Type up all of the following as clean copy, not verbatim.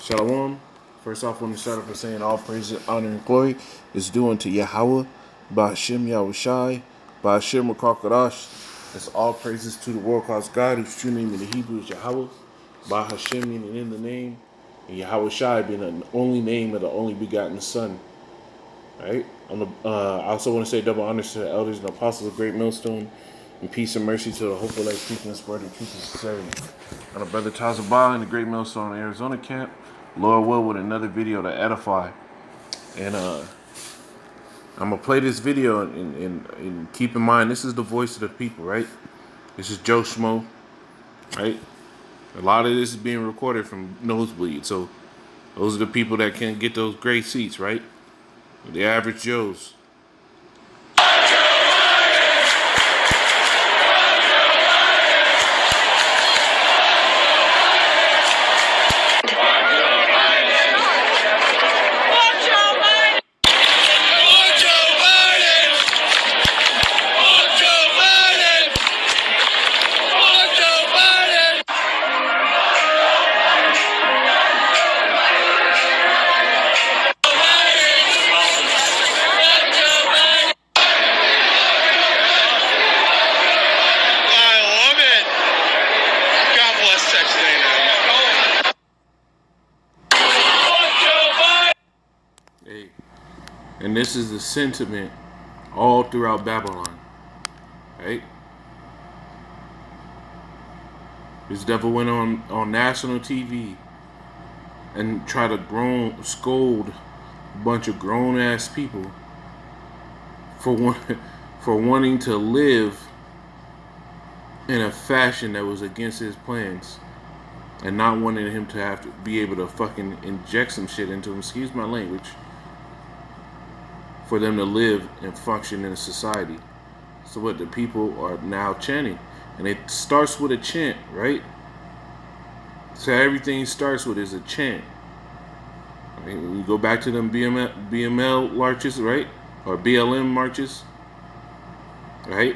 Shalom. First off, I want to start off by saying all praise, honor, and glory is due unto Yahweh, Ba'ashem Yahushai, Ba'ashem Makakadash. That's all praises to the world-class God, whose true name in the Hebrew is Yahweh, Ba'ashem meaning in the name, and Yahushai being the only name of the only begotten Son. Right? I also want to say double honors to the elders and apostles of Great Millstone, and peace and mercy to the hopeful life, truth, and spread of truth and sincerity. On a brother Tazabah in the Great Millstone Arizona camp, Lord will with another video to edify. And I'm gonna play this video and keep in mind this is the voice of the people, right? This is Joe Schmo, right? A lot of this is being recorded from Nosebleed, so those are the people that can get those great seats, right? The average Joes. And this is the sentiment all throughout Babylon, right? This devil went on national TV and tried to scold a bunch of grown-ass people for wanting to live in a fashion that was against his plans and not wanting him to have to be able to fucking inject some shit into him, excuse my language, for them to live and function in a society. So what the people are now chanting. And it starts with a chant, right? So everything starts with is a chant. Right? We go back to them BML marches, right? Or BLM marches, right?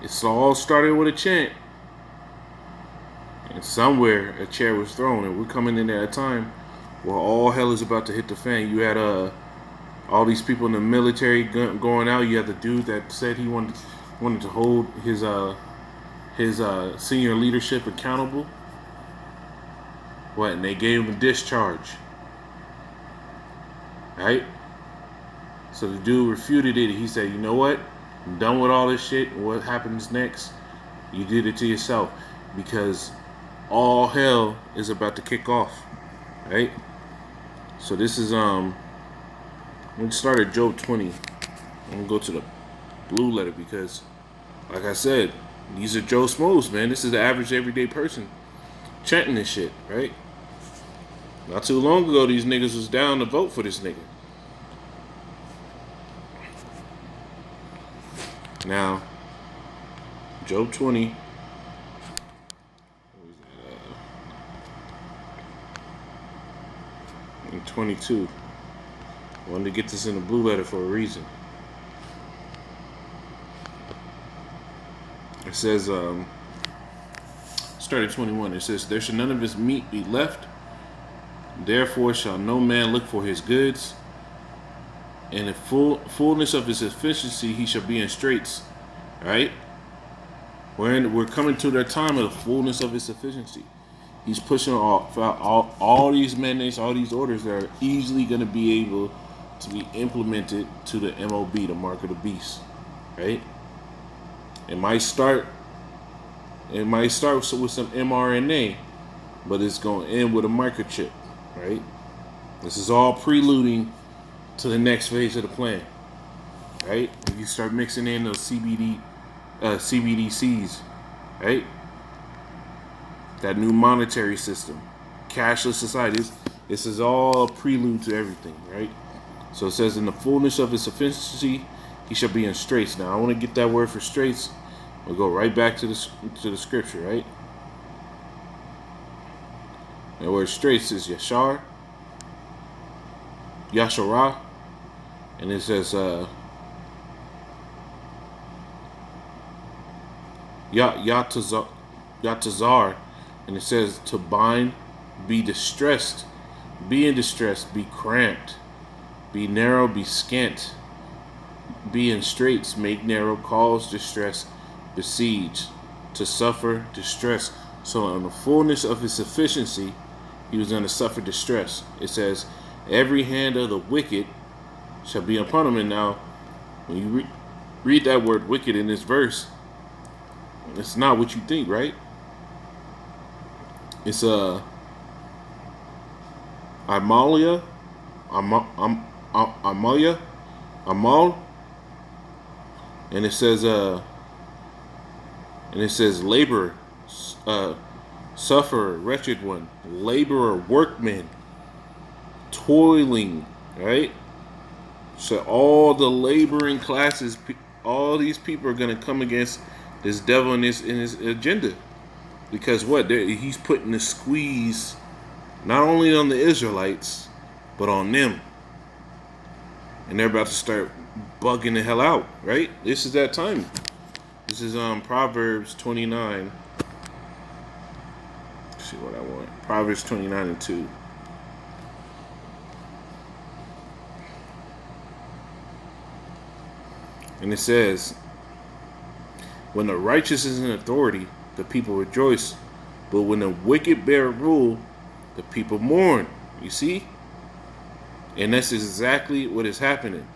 It's all started with a chant. And somewhere a chair was thrown, and we're coming in at a time where all hell is about to hit the fan. You had all these people in the military going out. You had the dude that said he wanted to hold his senior leadership accountable. What? And they gave him a discharge, right? So the dude refuted it. He said, "You know what? I'm done with all this shit. What happens next? You did it to yourself, because all hell is about to kick off, right?" So this is I'm gonna start at Job 20. I'm gonna go to the blue letter because, like I said, these are Joe Smos, man. This is the average everyday person chanting this shit, right? Not too long ago, these niggas was down to vote for this nigga. Now, Job 20. And 22. I wanted to get this in the blue letter for a reason. It says, start at 21. It says, "There shall none of his meat be left. Therefore shall no man look for his goods. In the fullness of his efficiency he shall be in straits." Right? We're coming to that time of the fullness of his efficiency. He's pushing all these mandates, all these orders that are easily going to be able to be implemented to the MOB, the mark of the beast, right? It might start with some mRNA, but it's going to end with a microchip, right? This is all preluding to the next phase of the plan, right? If you start mixing in those CBDCs, right? That new monetary system, cashless society. This is all a prelude to everything, right? So it says, "In the fullness of his efficiency, he shall be in straits." Now I want to get that word for straits. We'll go right back to the scripture, right? The word straits is Yashar, Yasharah, and it says Yatazar, and it says to bind be distressed, be in distress, be cramped, be narrow, be scant, be in straits, make narrow, cause distress, besiege, to suffer distress. So in the fullness of his sufficiency, he was going to suffer distress. It says, every hand of the wicked shall be upon him. And now, when you read that word wicked in this verse, it's not what you think, right? It's Amalia, Amalia, Amal, and it says laborer, sufferer, wretched one, laborer, workman, toiling, right? So all the laboring classes, all these people are going to come against this devil in his agenda, because what he's putting the squeeze not only on the Israelites but on them, and they're about to start bugging the hell out. Right? This is that time. This is Proverbs 29. Let's see what I want. Proverbs 29:2. And it says, when the righteous is in authority, the people rejoice. But when the wicked bear rule, the people mourn. You see? And that's exactly what is happening.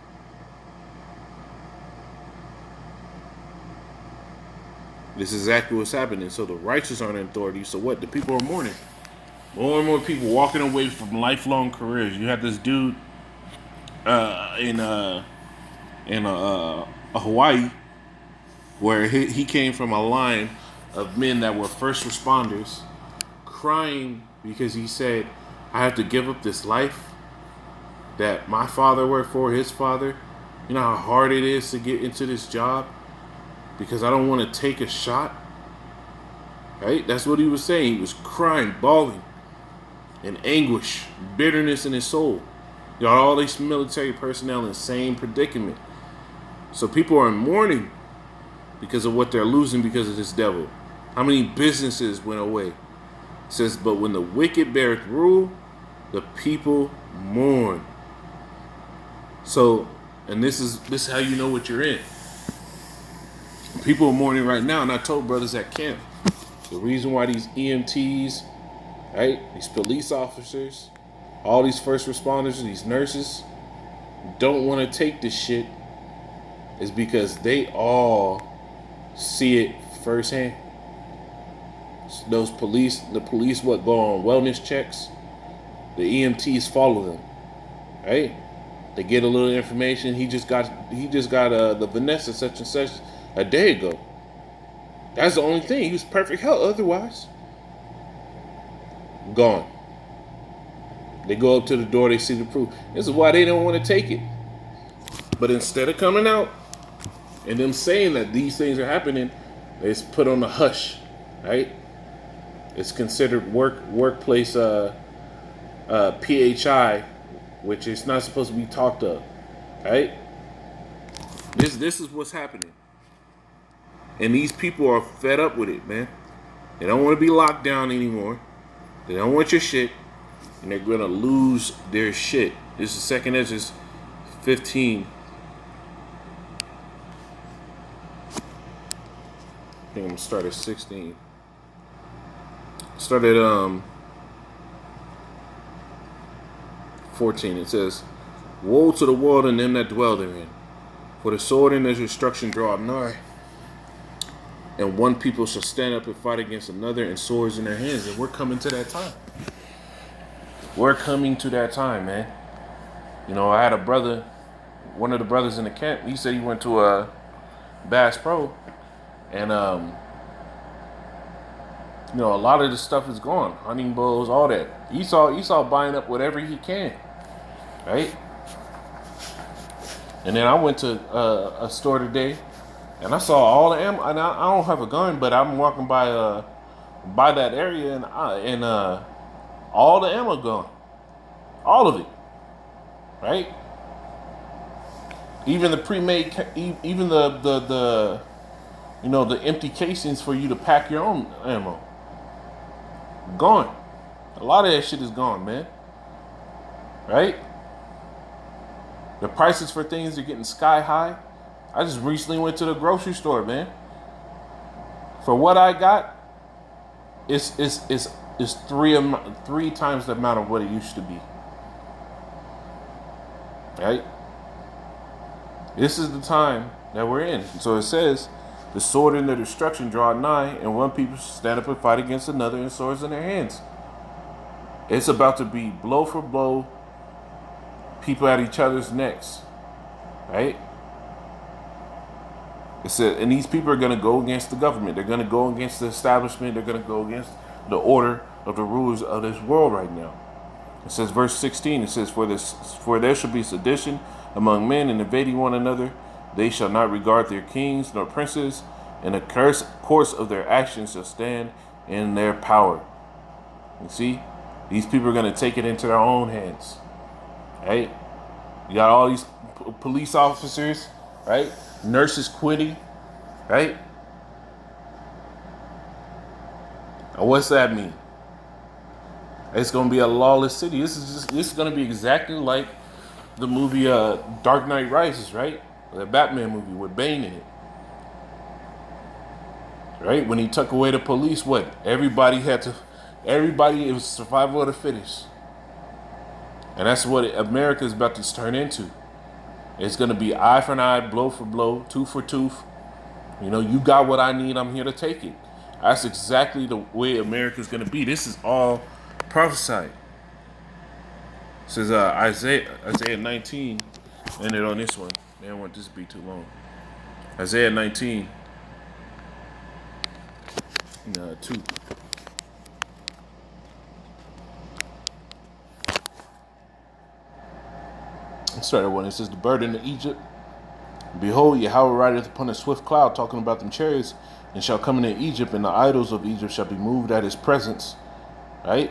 This is exactly what's happening. So the righteous are in authority. So what? The people are mourning. More and more people walking away from lifelong careers. You have this dude in Hawaii, where he came from a line of men that were first responders, crying because he said, I have to give up this life that my father worked for, his father. You know how hard it is to get into this job because I don't want to take a shot. Right? That's what he was saying. He was crying, bawling in anguish, bitterness in his soul. You got all these military personnel in the same predicament. So people are in mourning because of what they're losing because of this devil. How many businesses went away? It says, but when the wicked beareth rule, the people mourn. So, and this is how you know what you're in. People are mourning right now, and I told brothers at camp, the reason why these EMTs, right, these police officers, all these first responders, these nurses, don't want to take this shit is because they all see it firsthand. The police what go on wellness checks, the EMTs follow them, right? They get a little information. He just got the Vanessa such and such a day ago. That's the only thing. He was perfect health. Otherwise, gone. They go up to the door. They see the proof. This is why they don't want to take it. But instead of coming out and them saying that these things are happening, it's put on a hush, right? It's considered workplace PHI, which is not supposed to be talked of, right? This is what's happening, and these people are fed up with it, man. They don't want to be locked down anymore. They don't want your shit, and they're gonna lose their shit. This is 2nd Ezra 15. I think I'm gonna start at 16. Start at 14. It says, woe to the world and them that dwell therein, for the sword and their destruction draw nigh, and one people shall stand up and fight against another, and swords in their hands. And we're coming to that time. We're coming to that time, man. You know, I had a brother, one of the brothers in the camp, he said he went to a Bass Pro, and you know, a lot of this stuff is gone. Hunting bulls, all that. Esau buying up whatever he can, right? And then I went to a store today, and I saw all the ammo. And I don't have a gun, but I'm walking by that area, and all the ammo gone, all of it, right? Even the pre-made, even the you know, the empty casings for you to pack your own ammo, gone. A lot of that shit is gone, man. Right? The prices for things are getting sky high. I just recently went to the grocery store, man. For what I got, it's three times the amount of what it used to be. Right? This is the time that we're in. So it says, the sword and the destruction draw nigh, and one people stand up and fight against another, and swords in their hands. It's about to be blow for blow, people at each other's necks. Right? It said, and these people are going to go against the government. They're going to go against the establishment. They're going to go against the order of the rulers of this world right now. It says, verse 16, it says, for there shall be sedition among men, and invading one another. They shall not regard their kings nor princes, and the course of their actions shall stand in their power. You see, these people are going to take it into their own hands. Right? You got all these police officers, right? Nurses quitting, right? And what's that mean? It's going to be a lawless city. This is going to be exactly like the movie Dark Knight Rises, right? The Batman movie with Bane in it. Right? When he took away the police, what? Everybody, it was survival of the fittest. And that's what America is about to turn into. It's going to be eye for an eye, blow for blow, tooth for tooth. You know, you got what I need, I'm here to take it. That's exactly the way America's going to be. This is all prophesied. It says Isaiah 19, ended on this one. They don't want this to be too long. Isaiah 19, 2. Start at one. It says, the burden of Egypt. Behold, Yahweh rideth upon a swift cloud, talking about them chariots, and shall come into Egypt, and the idols of Egypt shall be moved at his presence. Right?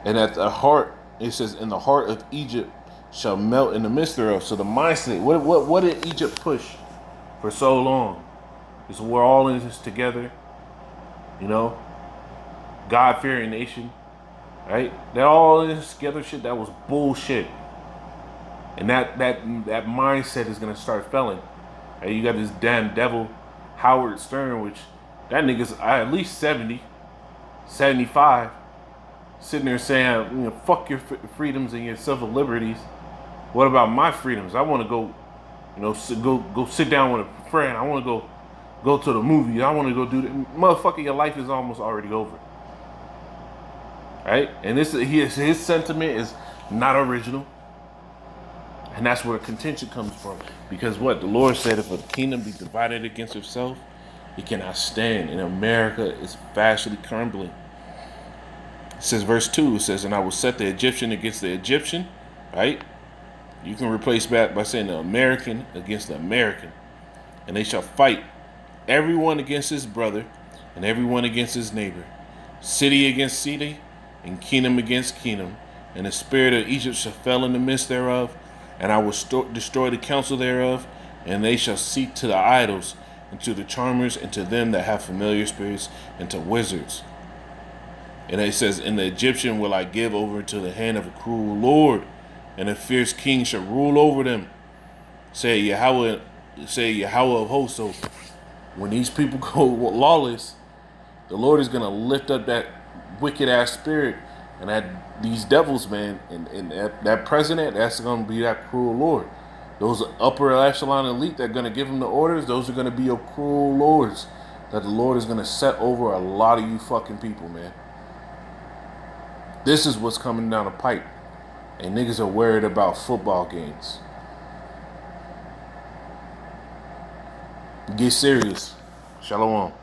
And at the heart, it says, in the heart of Egypt shall melt in the midst thereof. So the mindset, what did Egypt push for so long? Is we're all in this together, you know, God-fearing nation, right? They're all in this together shit. That was bullshit. And that mindset is gonna start failing. And you got this damn devil, Howard Stern, which that nigga's at least 70, 75, sitting there saying, you know, fuck your freedoms and your civil liberties. What about my freedoms? I want to go, you know, go sit down with a friend. I want to go to the movies. I want to go do that. Motherfucker, your life is almost already over. Right? And his sentiment is not original. And that's where contention comes from. Because what? The Lord said, if a kingdom be divided against itself, it cannot stand. And America is vastly crumbling. It says, verse 2, it says, and I will set the Egyptian against the Egyptian. Right? You can replace that by saying the American against the American. And they shall fight, everyone against his brother, and everyone against his neighbor. City against city, and kingdom against kingdom. And the spirit of Egypt shall fall in the midst thereof. And I will destroy the counsel thereof, and they shall seek to the idols, and to the charmers, and to them that have familiar spirits, and to wizards. And it says, and the Egyptian will I give over to the hand of a cruel Lord, and a fierce king shall rule over them. Say Yahweh of hosts. So when these people go lawless, the Lord is going to lift up that wicked ass spirit. And these devils, man, and that president, that's going to be that cruel Lord. Those upper echelon elite that are going to give him the orders, those are going to be your cruel lords that the Lord is going to set over a lot of you fucking people, man. This is what's coming down the pipe. And niggas are worried about football games. Get serious. Shalom.